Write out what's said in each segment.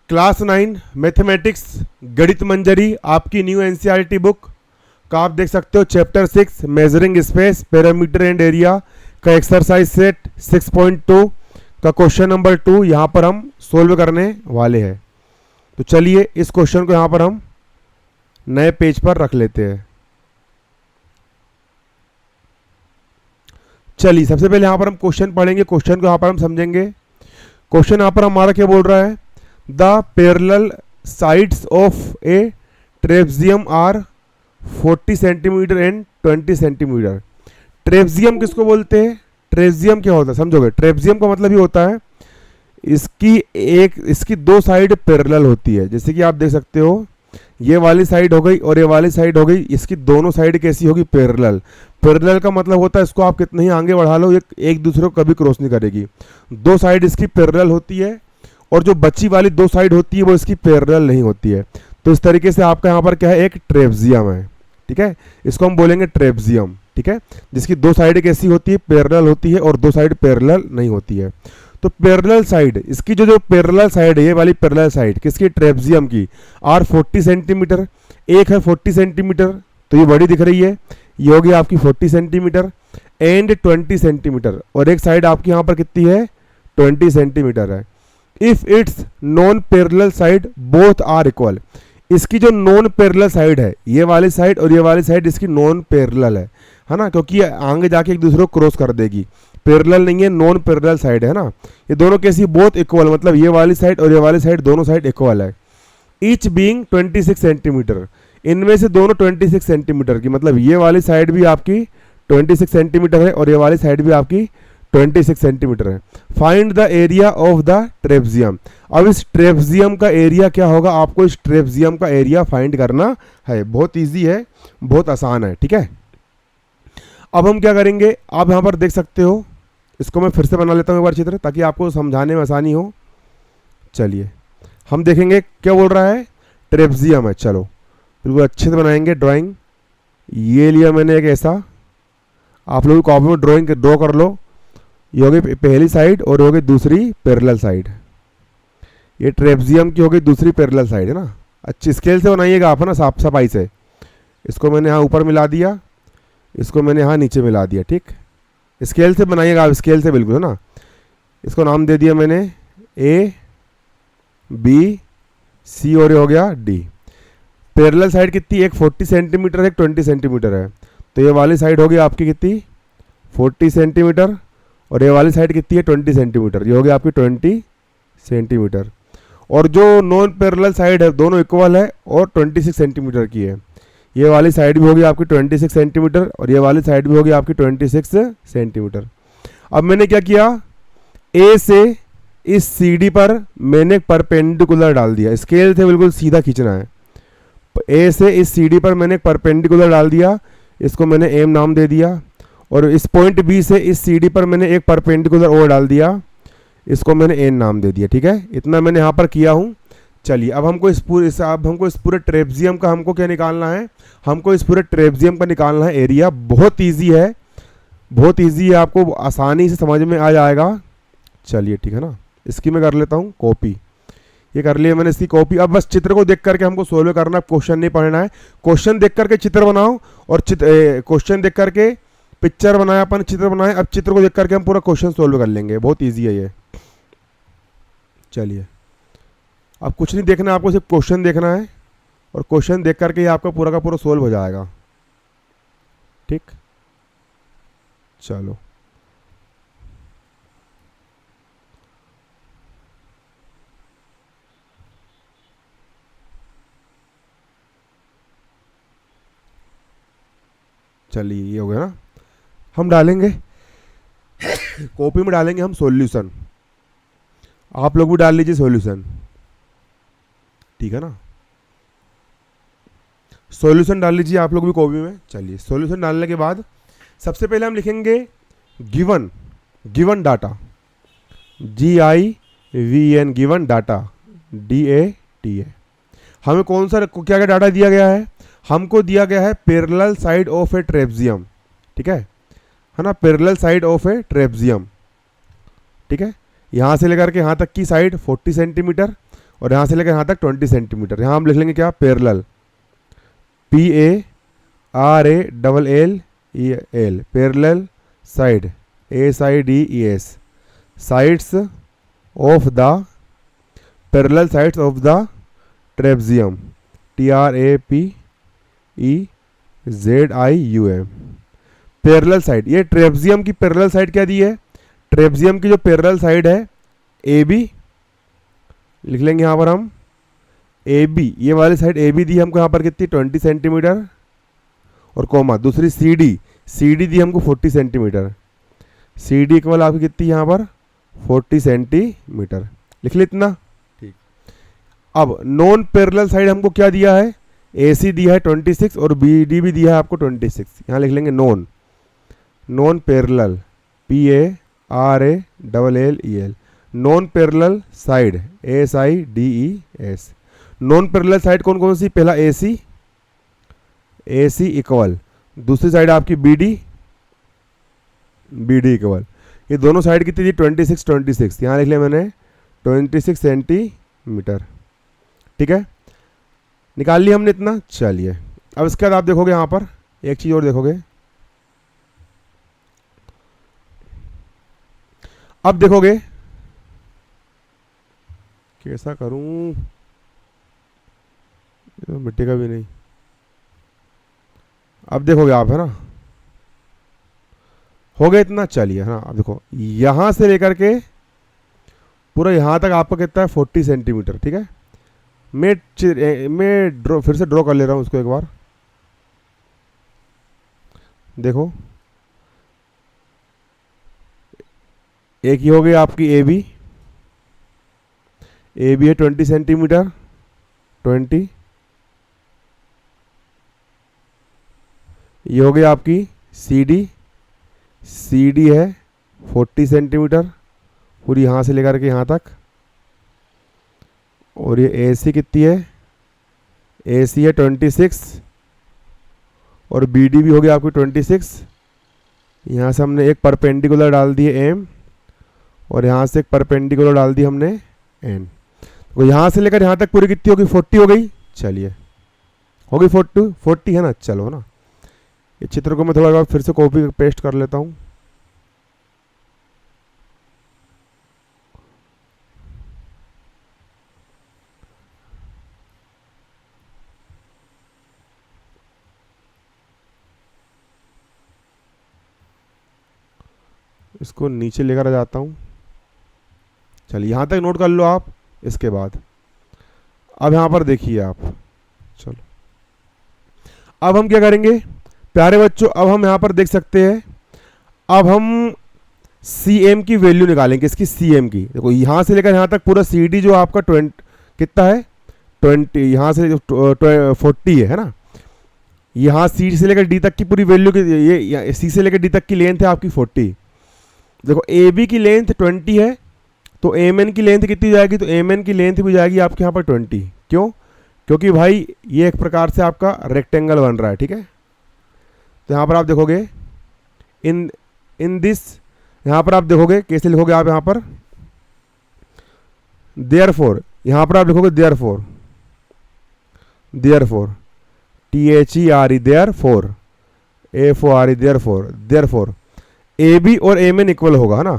Class 9 mathematics गणित मंजरी आपकी new NCERT book का आप देख सकते हो chapter 6 measuring space parameter and area का एक्सरसाइज सेट 6.2 का क्वेश्चन नंबर 2 यहाँ पर हम सोल्व करने वाले हैं। तो चलिए इस क्वेश्चन को यहाँ पर हम नए पेज पर रख लेते हैं। चलिए सबसे पहले यहाँ पर हम क्वेश्चन पढ़ेंगे, क्वेश्चन को यहाँ पर हम समझेंगे। क्वेश्चन यहाँ पर हमारा क्या बोल रहा है, the parallel sides of a trapezium are 40 centimetre and 20 centimetre. Trapezium किसको बोलते हैं, ट्रेपेजियम क्या होता है समझोगे। ट्रेपेजियम का मतलब ये होता है इसकी दो साइड पैरेलल होती है। जैसे कि आप देख सकते हो ये वाली साइड हो गई और ये वाली साइड हो गई, इसकी दोनों साइड कैसी होगी, पैरेलल। पैरेलल का मतलब होता है इसको आप कितने ही आगे बढ़ा लो एक दूसरे को कभी क्रॉस नहीं करेगी। दो साइड इसकी पैरेलल होती है और जो बची वाली दो साइड होती है वो इसकी पैरेलल नहीं होती है। तो इस तरीके से आपका यहाँ पर क्या है, एक ट्रेपेजियम है, ठीक है। इसको हम बोलेंगे ट्रेपेजियम, ठीक है, जिसकी दो साइड कैसी होती है, पैरेलल होती है और दो साइड पैरेलल नहीं होती है। तो पैरेलल साइड, इसकी जो पैरेलल साइड है, ये वाली पैरेलल साइड किसकी, ट्रेपेजियम की, आर 40 सेंटीमीटर, एक है 40 सेंटीमीटर तो ये बड़ी दिख रही है, ये होगी आपकी 40 सेंटीमीटर एंड 20 सेंटीमीटर, और एक साइड आपकी यहाँ पर कितनी है, 20 सेंटीमीटर है। If it's non parallel side both are equal, इसकी जो नॉन पैरेलल साइड है, ये वाली साइड और ये वाली साइड इसकी नॉन पैरेलल है ना, क्योंकि ये आगे जाके एक दूसरे को क्रॉस कर देगी। पैरेलल नहीं है, नॉन पैरेलल साइड है ना। ये दोनों कैसी, बोथ इक्वल, मतलब ये वाली साइड और ये वाली साइड दोनों साइड इक्वल है। ईच बीइंग 26 सेंटीमीटर, इनमें से दोनों 26 सेंटीमीटर की, मतलब ये वाली साइड भी आपकी 26 सेंटीमीटर है और ये वाली साइड भी आपकी 26 सेंटीमीटर है। Find the area of the trapezium. अब इस ट्रेपेजियम का एरिया क्या होगा, आपको इस ट्रेपेजियम का एरिया फाइंड करना है। बहुत इजी है, बहुत आसान है, ठीक है। अब हम क्या करेंगे, आप यहाँ पर देख सकते हो, इसको मैं फिर से बना लेता हूँ एक बार चित्र, ताकि आपको समझाने में आसानी हो। चलिए हम देखेंगे क्या बोल रहा है, ट्रेपेजियम है। चलो बिल्कुल अच्छे से बनाएंगे ड्राइंग। ये लिया मैंने एक ऐसा, आप लोग कॉपी में ड्राइंग ड्रॉ कर लो। ये होगी पहली साइड और होगी दूसरी पैरेलल साइड। ये ट्रेपेजियम की होगी दूसरी पैरेलल साइड है ना। अच्छी स्केल से बनाइएगा आप, है ना, साफ सफाई से। इसको मैंने यहाँ ऊपर मिला दिया, इसको मैंने यहाँ नीचे मिला दिया, ठीक। स्केल से बनाइएगा आप, स्केल से बिल्कुल, है ना। इसको नाम दे दिया मैंने ए बी सी और ये हो गया डी। पैरेलल साइड कितनी, एक 40 सेंटीमीटर है, एक 20 सेंटीमीटर है। तो ये वाली साइड होगी आपकी कितनी, 40 सेंटीमीटर, और ये वाली साइड कितनी है, 20 सेंटीमीटर। ये होगी आपकी 20 सेंटीमीटर। और जो नॉन पैरेलल साइड है दोनों इक्वल है और 26 सेंटीमीटर की है। ये वाली साइड भी होगी आपकी 26 सेंटीमीटर और ये वाली साइड भी होगी आपकी 26 सेंटीमीटर। अब मैंने क्या किया, ए से इस सीडी पर मैंने परपेंडिकुलर डाल दिया। स्केल से बिल्कुल सीधा खींचना है। ए से इस सीडी पर मैंने परपेंडिकुलर डाल दिया, इसको मैंने एम नाम दे दिया। और इस पॉइंट बी से इस सीडी पर मैंने एक परपेंडिकुलर और डाल दिया, इसको मैंने एन नाम दे दिया, ठीक है। इतना मैंने यहाँ पर किया हूँ। चलिए अब हमको इस पूरे ट्रेपेजियम का हमको क्या निकालना है, हमको इस पूरे ट्रेपेजियम का निकालना है एरिया। बहुत इजी है, बहुत इजी है, आपको आसानी से समझ में आ जाएगा। चलिए ठीक है ना, इसकी मैं कर लेता हूँ कॉपी। ये कर लिया मैंने इसकी कॉपी। अब बस चित्र को देख करके हमको सोल्व करना है, क्वेश्चन नहीं पढ़ना है। क्वेश्चन देख करके चित्र बनाओ और क्वेश्चन देख करके पिक्चर बनाए, अपन चित्र बनाए। अब चित्र को देख करके हम पूरा क्वेश्चन सोल्व कर लेंगे। बहुत ईजी है ये। चलिए अब कुछ नहीं देखना है, आपको सिर्फ क्वेश्चन देखना है और क्वेश्चन देख करके ही आपका पूरा का पूरा सोल्व हो जाएगा, ठीक। चलो चलिए ये हो गया ना। हम डालेंगे कॉपी में डालेंगे हम सॉल्यूशन। आप लोग भी डाल लीजिए सॉल्यूशन, ठीक है ना। सॉल्यूशन डाल लीजिए आप लोग भी कॉपी में। चलिए सॉल्यूशन डालने के बाद सबसे पहले हम लिखेंगे given data, GIVN given data, DATA। हमें कौन सा क्या क्या डाटा दिया गया है, हमको दिया गया है parallel side of a trapezium, ठीक है ना। Parallel side of a trapezium, ठीक है। यहाँ से लेकर के यहाँ तक की साइड 40 सेंटीमीटर और यहाँ से लेकर यहाँ तक 20 सेंटीमीटर। यहाँ हम लिख लेंगे क्या, parallel, PARALL, parallel side, SIDES, sides of the, parallel sides of the ट्रेपजियम, TRAPEZIUM, parallel side. ये ट्रेपजियम की पैरेलल साइड क्या दी है, ट्रेपजियम की जो पैरेलल साइड है AB, लिख लेंगे यहाँ पर हम AB, ये वाली साइड AB दी हमको यहाँ पर कितनी, 20 सेंटीमीटर, और कोमा दूसरी CD दी हमको 40 सेंटीमीटर, CD इक्वल आपकी कितनी यहाँ पर 40 सेंटीमीटर, लिख ले इतना, ठीक। अब नॉन पैरेलल साइड हमको क्या दिया है, AC दिया है 26 और BD भी दिया है आपको 26, यहाँ लिख लेंगे non parallel, PARALLEL, non parallel side, SIDES। Non parallel side कौन कौन सी, पहला AC इक्वल, दूसरी साइड आपकी BD इक्वल, ये दोनों साइड कितनी थी 26, यहाँ लिख लिया मैंने 26 सेंटीमीटर, ठीक है, निकाल लिया हमने इतना। चलिए अब इसके बाद आप देखोगे यहाँ पर एक चीज़ और देखोगे, अब देखोगे कैसा करूं, तो मिट्टी का भी नहीं, अब देखोगे आप, है ना, हो गया इतना। चलिए हाँ, अब देखो यहां से लेकर के पूरा यहां तक आपका कितना है 40 सेंटीमीटर, ठीक है। मैं फिर से ड्रॉ कर ले रहा हूं उसको एक बार, देखो एक ही हो गई आपकी AB है 20 सेंटीमीटर, 20, ये हो गई आपकी CD है 40 सेंटीमीटर पूरी यहाँ से लेकर के यहाँ तक, और ये AC कितनी है, AC है 26 और BD भी हो गया आपकी 26। यहाँ से हमने एक परपेंडिकुलर डाल दिए M और यहाँ से एक परपेंडिकुलर डाल दी हमने N, तो यहाँ से लेकर यहाँ तक पूरी कितनी होगी 40 हो गई। चलिए हो गई 40 है ना। चलो ना, इस चित्र को मैं थोड़ा फिर से कॉपी पेस्ट कर लेता हूँ। इसको नीचे लेकर आ जाता हूँ। चलिए यहाँ तक नोट कर लो आप। इसके बाद अब यहाँ पर देखिए आप, चलो अब हम क्या करेंगे प्यारे बच्चों, अब हम यहाँ पर देख सकते हैं, अब हम CM की वैल्यू निकालेंगे, इसकी CM की। देखो यहाँ से लेकर यहाँ तक पूरा CD जो आपका 20 कितना है 20, यहाँ से 40 है ना। यहाँ C से लेकर D तक की पूरी वैल्यू की, ये C से लेकर D तक की लेंथ है आपकी 40। देखो AB की लेंथ 20 है, तो MN की लेंथ कितनी जाएगी, तो MN की लेंथ भी जाएगी आपके यहाँ पर 20। क्यों? क्योंकि भाई ये एक प्रकार से आपका रेक्टेंगल बन रहा है, ठीक है। तो यहाँ पर आप देखोगे इन दिस, यहाँ पर आप देखोगे कैसे लिखोगे आप, यहाँ पर देयरफॉर, यहाँ पर आप लिखोगे therefore THERE therefore FORE therefore AB और MN इक्वल होगा, है ना।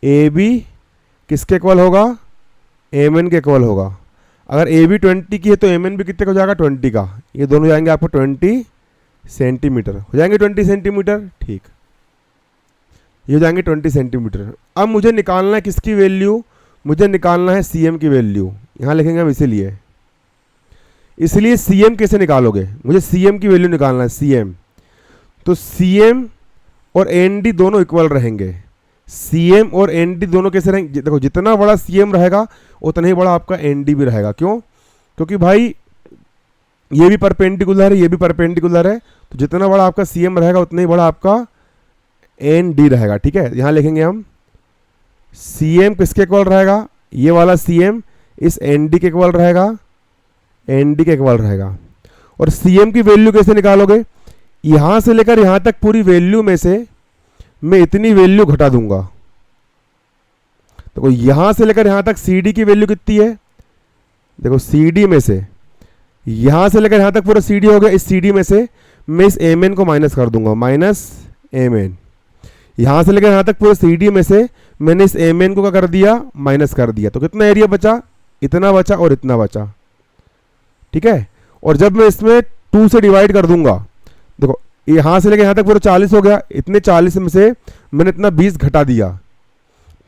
AB किसके इक्वल होगा, MN के इक्वल होगा। अगर AB 20 की है तो MN भी कितने का हो जाएगा 20 का। ये दोनों जाएंगे आपको 20 सेंटीमीटर, हो जाएंगे 20 सेंटीमीटर, ठीक। ये हो जाएंगे 20 सेंटीमीटर। अब मुझे निकालना है किसकी वैल्यू, मुझे निकालना है CM की वैल्यू। यहाँ लिखेंगे हम इसलिए CM कैसे निकालोगे, मुझे CM की वैल्यू निकालना है CM। तो CM और ND दोनों इक्वल रहेंगे। CM और ND दोनों कैसे रहेंगे, देखो जितना बड़ा CM रहेगा उतना ही बड़ा आपका ND भी रहेगा। क्यों? क्योंकि भाई ये भी परपेंडिकुलर है, ये भी परपेंडिकुलर है, तो जितना बड़ा आपका CM रहेगा उतना ही बड़ा आपका ND रहेगा, ठीक है। यहाँ लिखेंगे हम CM किसके इक्वल रहेगा, ये वाला CM इस ND के इक्वल रहेगा, ND के इक्वल रहेगा। और CM की वैल्यू कैसे निकालोगे, यहाँ से लेकर यहाँ तक पूरी वैल्यू में से मैं इतनी वैल्यू घटा दूंगा। तो यहाँ से लेकर यहाँ तक CD की वैल्यू कितनी है देखो CD में से, यहां से लेकर यहां तक पूरा CD हो गया, इस CD में से मैं इस MN को माइनस कर दूंगा, माइनस MN। यहां से लेकर यहां तक पूरे CD में से मैंने इस MN को क्या कर दिया, माइनस कर दिया। तो कितना एरिया बचा, इतना बचा और इतना बचा, ठीक है। और जब मैं इसमें 2 से डिवाइड कर दूंगा, देखो यहां से लेकर यहां तक पूरा 40 हो गया, इतने 40 में से मैंने इतना 20 घटा दिया,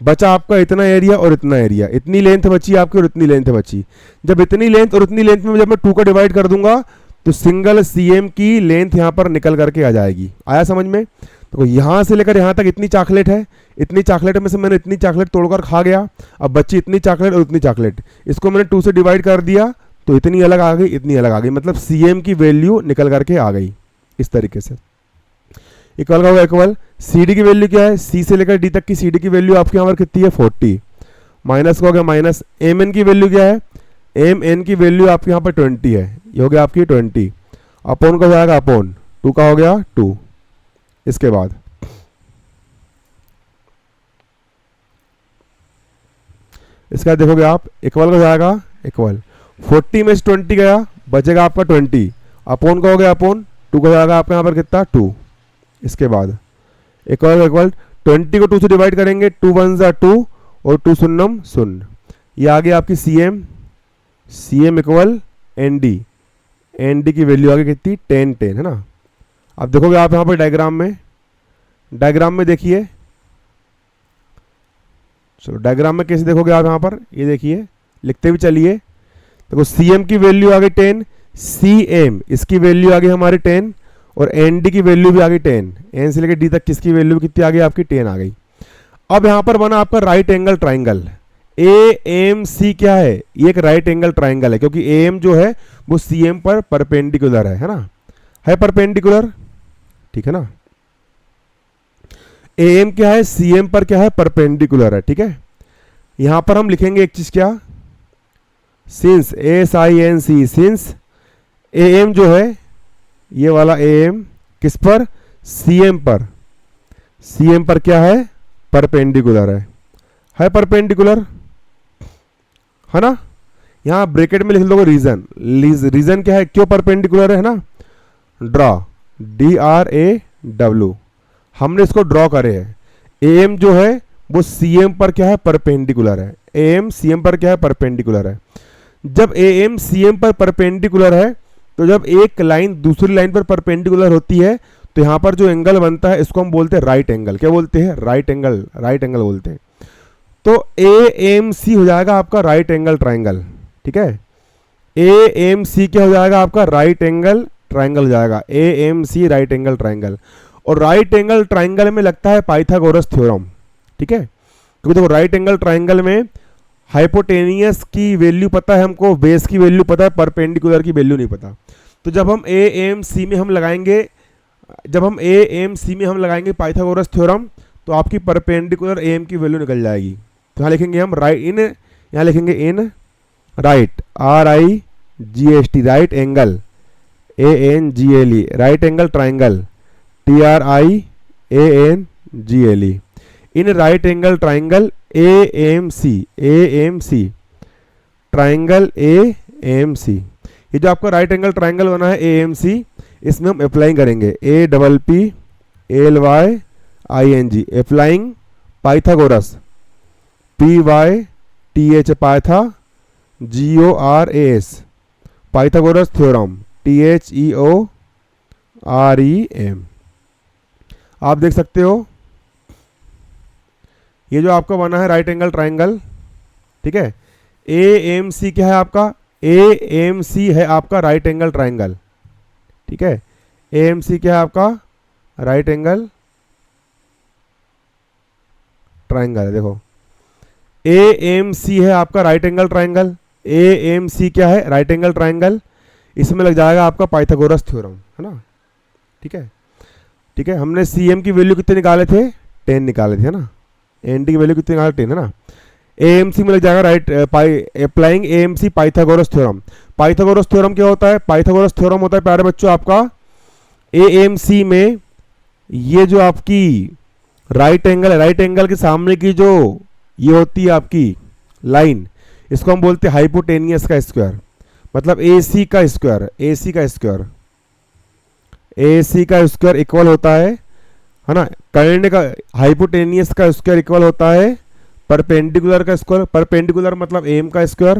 बचा आपका इतना एरिया और इतना एरिया, इतनी लेंथ बची आपकी और इतनी लेंथ बची। जब इतनी लेंथ और इतनी लेंथ में जब मैं 2 का डिवाइड कर दूंगा तो सिंगल CM की लेंथ यहां पर निकल करके आ जाएगी। आया समझ में? तो यहां से लेकर यहां तक इतनी चॉकलेट है, इतनी चॉकलेट में से मैंने इतनी चॉकलेट तोड़कर खा गया, अब बची इतनी चॉकलेट और इतनी चॉकलेट, इसको मैंने 2 से डिवाइड कर दिया तो इतनी अलग आ गई, इतनी अलग आ गई, मतलब CM की वैल्यू निकल करके आ गई इस तरीके से। इक्वल का होगा इक्वल, CD की वैल्यू क्या है, C से लेकर D तक की CD की वैल्यू आपके यहाँ पर कितनी है 40, माइनस का हो गया माइनस, MN की वैल्यू क्या है, MN की वैल्यू आपके यहाँ पर 20 है, ये हो गया आपकी 20, अपॉन का हो जाएगा अपॉन 2 का हो गया 2। इसके बाद इसका देखोगे आप, इक्वल का हो जाएगा इक्वल, 40 में से 20 गया, बचेगा आपका 20, अपॉन का हो गया अपॉन 2 का हो जाएगा आपके यहाँ पर कितना 2। इसके बाद इक्वल इक्वल 20 को 2 से डिवाइड करेंगे, 2 1 जा 2 और 2 शून्यम शून्य, ये आ गई आपकी CM इक्वल ND की वैल्यू आ गई कितनी 10 10, है ना। अब देखोगे आप यहाँ पर डायग्राम में देखिए, चलो डायग्राम में कैसे देखोगे आप यहाँ पर, ये देखिए लिखते भी चलिए। देखो CM की वैल्यू आ गई 10, CM इसकी वैल्यू आ गई हमारी 10 और ND की वैल्यू भी आ गई 10, N से लेकर D तक किसकी वैल्यू कितनी आ गई आपकी 10 आ गई। अब यहाँ पर बना आपका राइट एंगल ट्राइंगल, AMC क्या है, ये एक राइट एंगल ट्राइंगल है, क्योंकि AM जो है वो CM पर परपेंडिकुलर है ना, है परपेंडिकुलर, ठीक है ना। AM क्या है, CM पर क्या है, परपेंडिकुलर है, ठीक है। यहां पर हम लिखेंगे एक चीज क्या, सिंस SINC, सिंस AM जो है ये वाला AM किस पर, CM पर क्या है, परपेंडिकुलर है परपेंडिकुलर, है ना। यहां ब्रैकेट में लिख लो रीजन क्या है, क्यों परपेंडिकुलर है ना, ड्रॉ DRAW, हमने इसको ड्रॉ करे है। AM जो है वो CM पर क्या है, परपेंडिकुलर है, AM CM पर क्या है, परपेंडिकुलर है। जब AM CM पर परपेंडिकुलर है तो जब एक लाइन दूसरी लाइन पर परपेंडिकुलर होती है तो यहां पर जो एंगल बनता है इसको हम बोलते हैं राइट एंगल, क्या बोलते हैं, राइट एंगल बोलते हैं। तो AMC हो जाएगा आपका राइट एंगल ट्राइंगल, ठीक है। AMC क्या हो जाएगा आपका, राइट एंगल ट्राइंगल हो जाएगा, AMC राइट एंगल ट्राइंगल। और राइट एंगल ट्राइंगल में लगता है पाइथागोरस थ्योरम, ठीक है, क्योंकि देखो राइट एंगल ट्राइंगल में हाइपोटेनियस की वैल्यू पता है हमको, बेस की वैल्यू पता है, परपेंडिकुलर की वैल्यू नहीं पता। तो जब हम AMC में हम लगाएंगे पाइथागोरस थ्योरम तो आपकी परपेंडिकुलर AM की वैल्यू निकल जाएगी। तो यहाँ लिखेंगे हम यहाँ लिखेंगे in right RIGST right angle ANGLE right angle triangle TRIANGLE, in right angle triangle AMC triangle AMC। ये जो आपका राइट एंगल ट्राइंगल बना है AMC, इसमें हम अप्लाई करेंगे APPLYING, applying Pythagoras PYTH पाइथा GORAS Pythagoras theorem THEOREM। आप देख सकते हो ये जो आपका बना है राइट एंगल ट्राइंगल, ठीक है। AMC क्या है आपका, AMC है आपका राइट एंगल ट्राइंगल, ठीक है। AMC क्या है आपका, राइट एंगल ट्राइंगल है। देखो AMC है आपका राइट एंगल ट्राइंगल, AMC क्या है, राइट एंगल ट्राइंगल, इसमें लग जाएगा आपका पाइथागोरस थ्योरम, है ना, ठीक है। ठीक है, हमने CM की वैल्यू कितने निकाले थे, 10 निकाले थे, है ना। ND की वैल्यू कितनी निकाले, 10, है ना। AMC में लग जाएगा right applying AMC Pythagoras theorem. Pythagoras theorem क्या होता है, पाइथागोरस थ्योरम होता है प्यारे बच्चों आपका AMC में ये जो आपकी राइट एंगल है, राइट एंगल के सामने की जो ये होती है आपकी लाइन, इसको हम बोलते हैं हाइपोटेनियस का स्क्वायर, मतलब AC का स्क्वायर, AC का स्क्वायर, AC का स्क्वायर इक्वल होता है ना, करंट का हाइपोटेनियस का स्क्वायर इक्वल होता है परपेंडिकुलर का स्क्वायर, परपेंडिकुलर मतलब AM का स्क्वायर,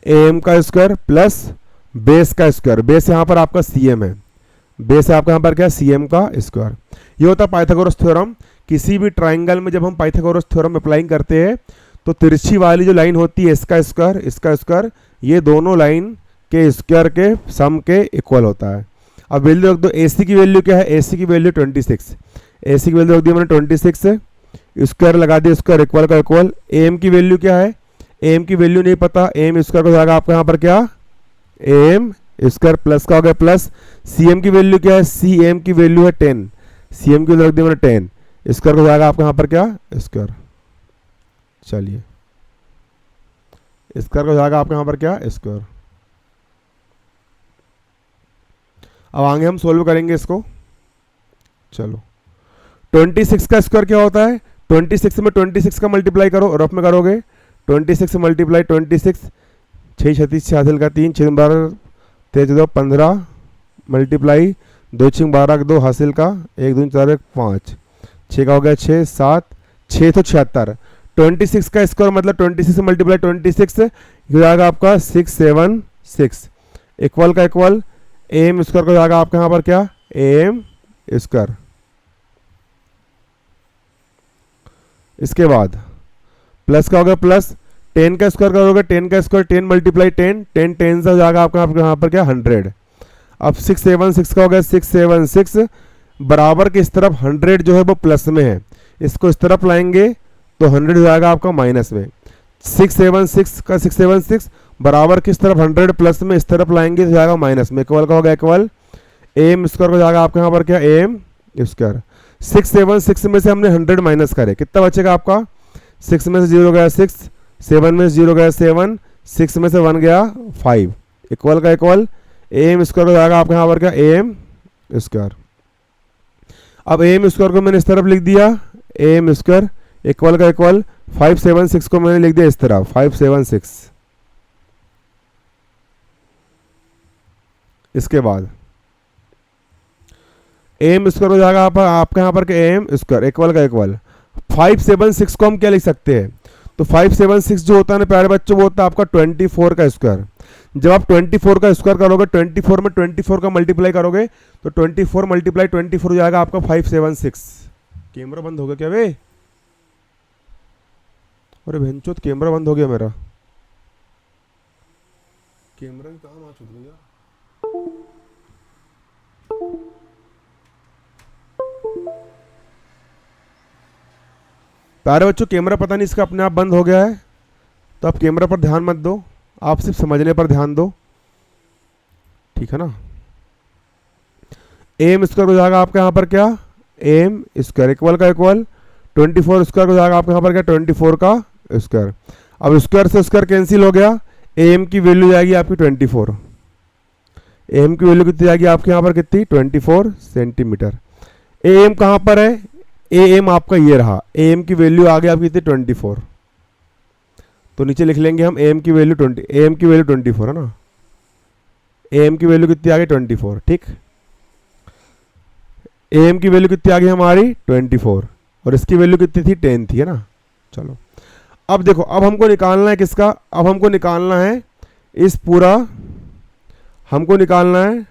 AM का स्क्वायर प्लस बेस का स्क्वायर, बेस यहाँ पर आपका CM है, बेस है आपका यहाँ पर क्या, CM का स्क्वायर। ये होता है पाइथागोरस थ्योरम। किसी भी ट्राइंगल में जब हम पाइथागोरस थ्योरम अप्लाइंग करते हैं तो तिरछी वाली जो लाइन होती है इसका स्क्वायर, ये दोनों लाइन के स्क्वायर के सम के इक्वल होता है। अब वैल्यू रख दो, AC की वैल्यू क्या है, AC की वैल्यू 26, AC की वैल्यू रख दी मैंने 26, स्क्वायर लगा दिया, स्क्वायर इक्वल का इक्वल। AM की वैल्यू क्या है, AM की वैल्यू नहीं पता, AM स्क्वायर हो जाएगा आपका यहाँ पर क्या, AM स्क्वायर प्लस का हो गया प्लस, CM की वैल्यू क्या है, CM की वैल्यू है 10, CM की वैल्यू रख दी मैंने 10, स्क्वायर हो जाएगा आपका यहाँ पर क्या, स्क्वायर, चलिए स्क्वायर हो जाएगा आपका यहाँ पर क्या, स्क्वायर। अब आगे हम सोल्व करेंगे इसको। चलो 26 का स्क्वायर क्या होता है, 26 में 26 का मल्टीप्लाई करो, रफ में करोगे 26 मल्टीप्लाई 26, 6 36 छियासी का 3, 6 12 13 15 मल्टीप्लाई 2 6 12 2 हासिल का 1 2 4 1 5, 6 का हो गया 6 7 6 तो 76, 26 का स्क्वायर मतलब 26 मल्टीप्लाई 26 हो जाएगा आपका 676 इक्वल का इक्वल, AM स्क्वायर को जाएगा आपका यहाँ पर क्या, AM स्क्वायर। इसके बाद प्लस का होगा प्लस, 10 का स्क्वायर करोगे 10 का स्क्वायर 10 मल्टीप्लाई 10 10 10 से हो जाएगा आपका यहाँ पर क्या 100। अब 676 का हो गया 676 बराबर के इस तरफ 100 जो है वो प्लस में है, इसको इस तरफ लाएंगे तो 100 हो जाएगा आपका माइनस में। 676 का 676 बराबर किस तरफ 100 प्लस में, इस तरफ लाएंगे तो जाएगा माइनस में, इक्वल का होगा इक्वल, AM स्क्वायर को जाएगा आपका यहाँ पर क्या, AM स्क्वायर। 676 में से हमने 100 माइनस करे, कितना बचेगा आपका, 6 में से 0 गया 6, 7 में से 0 गया 7, 6 में से 1 गया 5, इक्वल का इक्वल, AM स्क्वायर को जाएगा आपका यहाँ पर क्या, AM स्क्वायर। अब AM स्क्वायर को मैंने इस तरफ लिख दिया, AM स्क्वायर इक्वल का इक्वल, 576 को मैंने लिख दिया इस तरफ 576। इसके बाद AM स्क्वायर हो जाएगा आपका यहाँ पर AM स्क्वायर इक्वल का इक्वल, 576 को हम क्या लिख सकते हैं, तो 576 जो होता है ना प्यारे बच्चों वो होता है आपका 24 का स्क्वायर। जब आप 24 का स्क्वायर करोगे 24 में 24 का मल्टीप्लाई करोगे तो 24 मल्टीप्लाई 24 हो जाएगा आपका 576। कैमरा बंद हो गया क्या बे, अरे भैंचोद कैमरा बंद हो गया मेरा, कैमरा की कहाँ छूट गया। प्यारे बच्चों कैमरा पता नहीं इसका अपने आप बंद हो गया है, तो आप कैमरा पर ध्यान मत दो, आप सिर्फ समझने पर ध्यान दो, ठीक है ना। AM स्क्वायर हो जाएगा आपका यहाँ पर क्या, AM स्क्वायर इक्वल का इक्वल, 24 स्क्वायर हो जाएगा आपका यहाँ पर क्या 24 का स्क्वायर। अब स्क्वायर से स्क्वायर कैंसिल हो गया, AM की वैल्यू जाएगी आपकी 24, AM की वैल्यू कितनी जाएगी आपके यहाँ पर कितनी 24 सेंटीमीटर। AM कहाँ पर है, AM आपका ये रहा, AM की वैल्यू आ गई आपकी कितनी 24, तो नीचे लिख लेंगे हम AM की वैल्यू 24 है ना, AM की वैल्यू कितनी आ गई 24, ठीक। AM की वैल्यू कितनी आ गई हमारी 24 और इसकी वैल्यू कितनी थी 10 थी, है ना। चलो अब देखो, अब हमको निकालना है किसका, अब हमको निकालना है इस पूरा, हमको निकालना है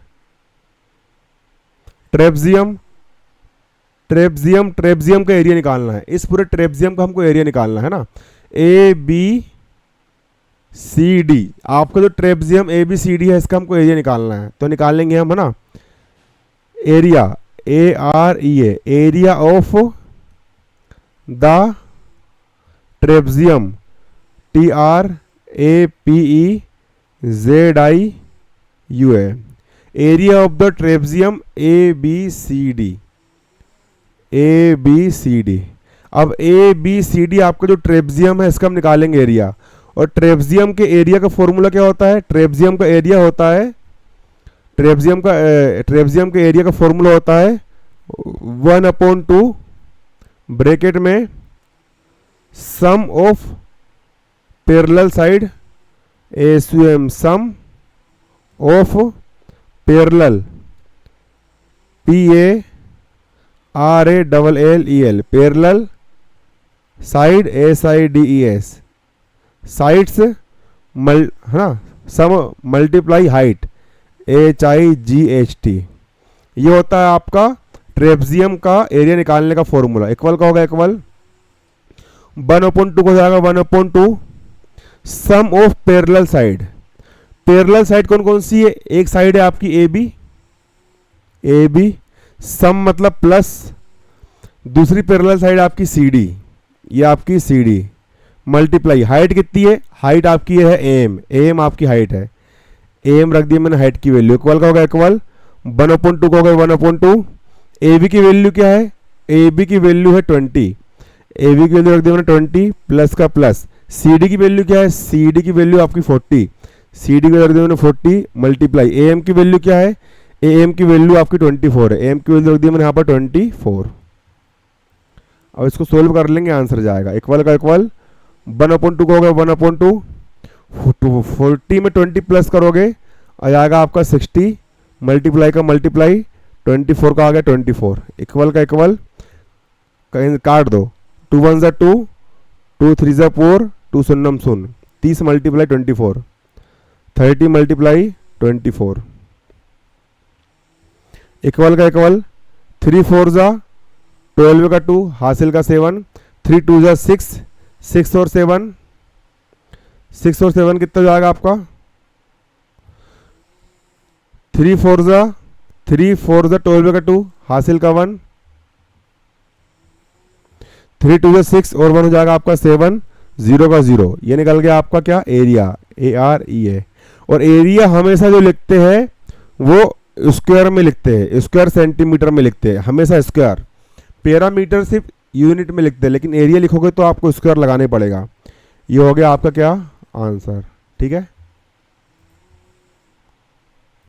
ट्रेपजियम का एरिया निकालना है, इस पूरे ट्रेपजियम का हमको एरिया निकालना है ना। ABCD आपका जो ट्रेपजियम ABCD है इसका हमको एरिया निकालना है, तो निकाल लेंगे हम, है ना। Area AREA area of the ट्रेपजियम TRAPEZIUA area of the ट्रेपजियम ABCD। अब ABCD आपका जो ट्रेपजियम है इसका हम निकालेंगे एरिया, और ट्रेपजियम के एरिया का फॉर्मूला क्या होता है, ट्रेपजियम का एरिया होता है, ट्रेपजियम के एरिया का फॉर्मूला होता है 1/2 ब्रैकेट में sum of parallel side, ASUM sum of parallel, PARALLEL parallel side, SIDES sides है ना, सम मल्टीप्लाई हाइट, HIGHT। ये होता है आपका ट्रेपेजियम का एरिया निकालने का फॉर्मूला। इक्वल का होगा इक्वल 1/2 को जाएगा 1/2 sum of parallel side. Parallel side कौन कौन सी है? एक साइड है आपकी AB, सम मतलब प्लस, दूसरी पैरेलल साइड आपकी CD, ये आपकी CD मल्टीप्लाई हाइट कितनी है? हाइट आपकी है AM आपकी हाइट है, AM रख दिया मैंने हाइट की वैल्यू। इक्वल का होगा इक्वल 1/2 को होगा 1/2। AB की वैल्यू क्या है? AB की वैल्यू है 20, AB की वैल्यू रख दिया मैंने 20 प्लस का प्लस। CD की वैल्यू क्या है? CD की वैल्यू आपकी 40, CD की रख दिया मैंने 40 मल्टीप्लाई AM की वैल्यू क्या है? AM की वैल्यू आपकी 24 है, AM की वैल्यू रख दी मैंने यहाँ पर 24। अब इसको सोल्व कर लेंगे, आंसर जाएगा इक्वल का इक्वल 1/2 को होगा 1/2, 40 में 20 प्लस करोगे आ जाएगा आपका 60, मल्टीप्लाई का मल्टीप्लाई 24 का आ गया 24। इक्वल का इक्वल कहीं काट दो, 2 1 ज़ा 2, 2 3 ज़ा 4, 2 शून्यम शून्य, 30 मल्टीप्लाई 24, 30 मल्टीप्लाई 24। इक्वल का इक्वल 3 4 ज़ा 12 का 2, हासिल का 7, 3 2 ज़ा 6, 6 और 7, 6 और 7 कितना जाएगा आपका? 3 4 ज़ा 12 का 2, हासिल का 1, 3 2 ज़ा 6 और 1 हो जाएगा आपका 7, 0 का 0। ये निकल गया आपका क्या? Area, AREA। और एरिया हमेशा जो लिखते हैं वो स्क्वायर में लिखते हैं, स्क्वायर सेंटीमीटर में लिखते हैं हमेशा स्क्वायर। पैरामीटर सिर्फ यूनिट में लिखते हैं, लेकिन एरिया लिखोगे तो आपको स्क्वायर लगाने पड़ेगा। ये हो गया आपका क्या? आंसर। ठीक है।